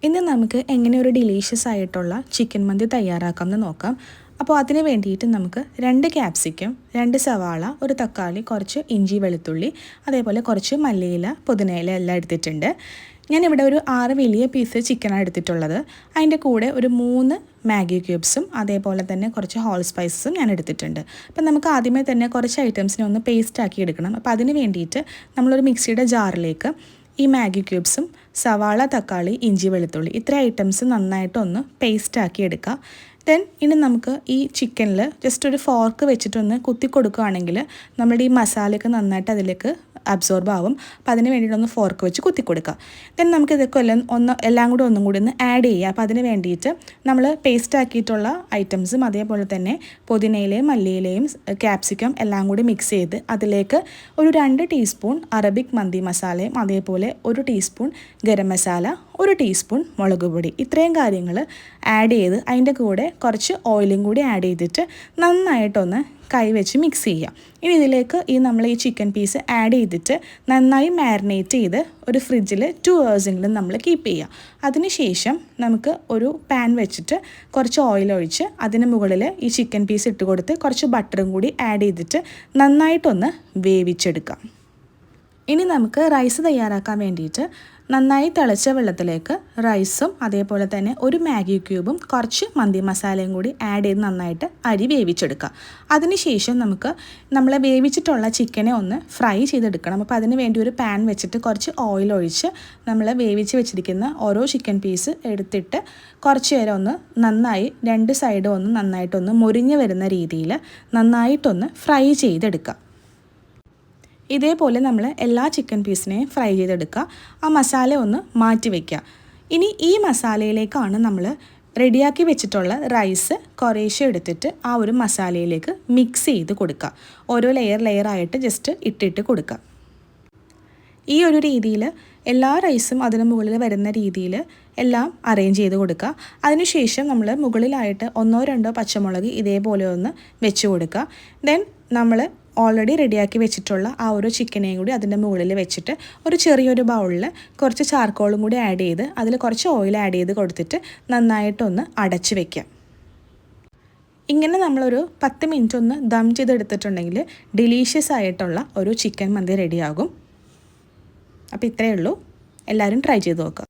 ഇന്ന് നമുക്ക് എങ്ങനെ ഒരു ഡിലീഷ്യസ് ആയിട്ടുള്ള ചിക്കൻ മന്തി തയ്യാറാക്കാമെന്ന് നോക്കാം. അപ്പോൾ അതിന് വേണ്ടിയിട്ട് നമുക്ക് 2 ക്യാപ്സിക്കം, 2 സവാള, ഒരു തക്കാളി, കുറച്ച് ഇഞ്ചി വെളുത്തുള്ളി, അതേപോലെ കുറച്ച് മല്ലിയില, പുതിനയില എല്ലാം എടുത്തിട്ടുണ്ട്. ഞാനിവിടെ ഒരു 6 വലിയ പീസ് ചിക്കനാണ് എടുത്തിട്ടുള്ളത്. അതിൻ്റെ കൂടെ ഒരു 3 മാഗി ക്യൂബ്സും അതേപോലെ തന്നെ കുറച്ച് ഹോൾ സ്പൈസസും ഞാൻ എടുത്തിട്ടുണ്ട്. അപ്പം നമുക്ക് ആദ്യമേ തന്നെ കുറച്ച് ഐറ്റംസിനെ ഒന്ന് പേസ്റ്റ് ആക്കി എടുക്കണം. അപ്പോൾ അതിന് വേണ്ടിയിട്ട് നമ്മളൊരു മിക്സിയുടെ ജാറിലേക്ക് ഈ മാഗി ക്യൂബ്സും സവാള, തക്കാളി, ഇഞ്ചി വെളുത്തുള്ളി ഇത്ര ഐറ്റംസ് നന്നായിട്ടൊന്ന് പേസ്റ്റാക്കി എടുക്കുക. ദെൻ ഇനി നമുക്ക് ഈ ചിക്കനിൽ ജസ്റ്റ് ഒരു ഫോർക്ക് വെച്ചിട്ടൊന്ന് കുത്തി കൊടുക്കുകയാണെങ്കിൽ നമ്മുടെ ഈ മസാലയൊക്കെ നന്നായിട്ട് അതിലേക്ക് അബ്സോർബ് ആവും. അപ്പോൾ അതിന് വേണ്ടിയിട്ടൊന്ന് ഫോർക്ക് വെച്ച് കുത്തി കൊടുക്കുക. ദെൻ നമുക്ക് ഇതൊക്കെ എല്ലാം കൂടി ഒന്നും കൂടി ഒന്ന് ആഡ് ചെയ്യുക. അപ്പോൾ അതിന് വേണ്ടിയിട്ട് നമ്മൾ പേസ്റ്റ് ആക്കിയിട്ടുള്ള ഐറ്റംസും അതേപോലെ തന്നെ പുതിനയിലയും മല്ലിയിലയും ക്യാപ്സിക്കം എല്ലാം കൂടി മിക്സ് ചെയ്ത് അതിലേക്ക് ഒരു 2 ടീസ്പൂൺ അറബിക് മന്തി മസാലയും അതേപോലെ 1 ടീസ്പൂൺ ഗരം മസാല, 1 ടീസ്പൂൺ മുളക് പൊടി ഇത്രയും കാര്യങ്ങൾ ആഡ് ചെയ്ത് അതിൻ്റെ കൂടെ കുറച്ച് ഓയിലും കൂടി ആഡ് ചെയ്തിട്ട് നന്നായിട്ടൊന്ന് കൈവച്ച് മിക്സ് ചെയ്യുക. ഇനി ഇതിലേക്ക് നമ്മൾ ഈ ചിക്കൻ പീസ് ആഡ് ചെയ്തിട്ട് നന്നായി മാരിനേറ്റ് ചെയ്ത് ഒരു ഫ്രിഡ്ജിൽ 2 hours നമ്മൾ കീപ്പ് ചെയ്യുക. അതിനുശേഷം നമുക്ക് ഒരു പാൻ വെച്ചിട്ട് കുറച്ച് ഓയിൽ ഒഴിച്ച് അതിന് മുകളിൽ ഈ ചിക്കൻ പീസ് ഇട്ട് കൊടുത്ത് കുറച്ച് ബട്ടറും കൂടി ആഡ് ചെയ്തിട്ട് നന്നായിട്ടൊന്ന് വേവിച്ചെടുക്കാം. ഇനി നമുക്ക് റൈസ് തയ്യാറാക്കാൻ വേണ്ടിയിട്ട് നന്നായി തിളച്ച വെള്ളത്തിലേക്ക് റൈസും അതേപോലെ തന്നെ ഒരു മാഗി ക്യൂബും കുറച്ച് മന്തി മസാലയും കൂടി ആഡ് ചെയ്ത് നന്നായിട്ട് അരി വേവിച്ചെടുക്കുക. അതിനുശേഷം നമ്മൾ വേവിച്ചിട്ടുള്ള ചിക്കനെ ഒന്ന് ഫ്രൈ ചെയ്തെടുക്കണം. അപ്പോൾ അതിന് വേണ്ടി ഒരു പാൻ വെച്ചിട്ട് കുറച്ച് ഓയിൽ ഒഴിച്ച് നമ്മൾ വേവിച്ച് വെച്ചിരിക്കുന്ന ഓരോ ചിക്കൻ പീസ് എടുത്തിട്ട് കുറച്ച് നേരം ഒന്ന് നന്നായി 2 സൈഡും ഒന്ന് നന്നായിട്ടൊന്ന് മുരിഞ്ഞ് വരുന്ന രീതിയിൽ നന്നായിട്ടൊന്ന് ഫ്രൈ ചെയ്തെടുക്കുക. ഇതേപോലെ നമ്മൾ എല്ലാ ചിക്കൻ പീസിനെയും ഫ്രൈ ചെയ്തെടുക്കുക. ആ മസാല ഒന്ന് മാറ്റി വയ്ക്കുക. ഇനി ഈ മസാലയിലേക്കാണ് നമ്മൾ റെഡിയാക്കി വെച്ചിട്ടുള്ള റൈസ് കുറേശ്ശെ എടുത്തിട്ട് ആ ഒരു മസാലയിലേക്ക് മിക്സ് ചെയ്ത് കൊടുക്കുക. ഓരോ ലെയറായിട്ട് ജസ്റ്റ് ഇട്ടിട്ട് കൊടുക്കുക. ഈ ഒരു രീതിയിൽ എല്ലാ റൈസും അതിന് മുകളിൽ വരുന്ന രീതിയിൽ എല്ലാം അറേഞ്ച് ചെയ്ത് കൊടുക്കുക. അതിനുശേഷം നമ്മൾ മുകളിലായിട്ട് 1-2 പച്ചമുളക് ഇതേപോലെ ഒന്ന് വെച്ച് കൊടുക്കുക. ദെൻ നമ്മൾ ഓൾറെഡി റെഡിയാക്കി വെച്ചിട്ടുള്ള ആ ഒരു ചിക്കനെയും കൂടി അതിൻ്റെ മുകളിൽ വെച്ചിട്ട് ഒരു ചെറിയൊരു ബൗളിൽ കുറച്ച് ചാർക്കോളും കൂടി ആഡ് ചെയ്ത് അതിൽ കുറച്ച് ഓയിൽ ആഡ് ചെയ്ത് കൊടുത്തിട്ട് നന്നായിട്ടൊന്ന് അടച്ച് വയ്ക്കാം. ഇങ്ങനെ നമ്മളൊരു 10 മിനിറ്റ് ഒന്ന് ദം ചെയ്തെടുത്തിട്ടുണ്ടെങ്കിൽ ഡിലീഷ്യസ് ആയിട്ടുള്ള ഒരു ചിക്കൻ മന്തി റെഡിയാകും. അപ്പോൾ ഇത്രയേ ഉള്ളൂ. എല്ലാവരും ട്രൈ ചെയ്ത് നോക്കുക.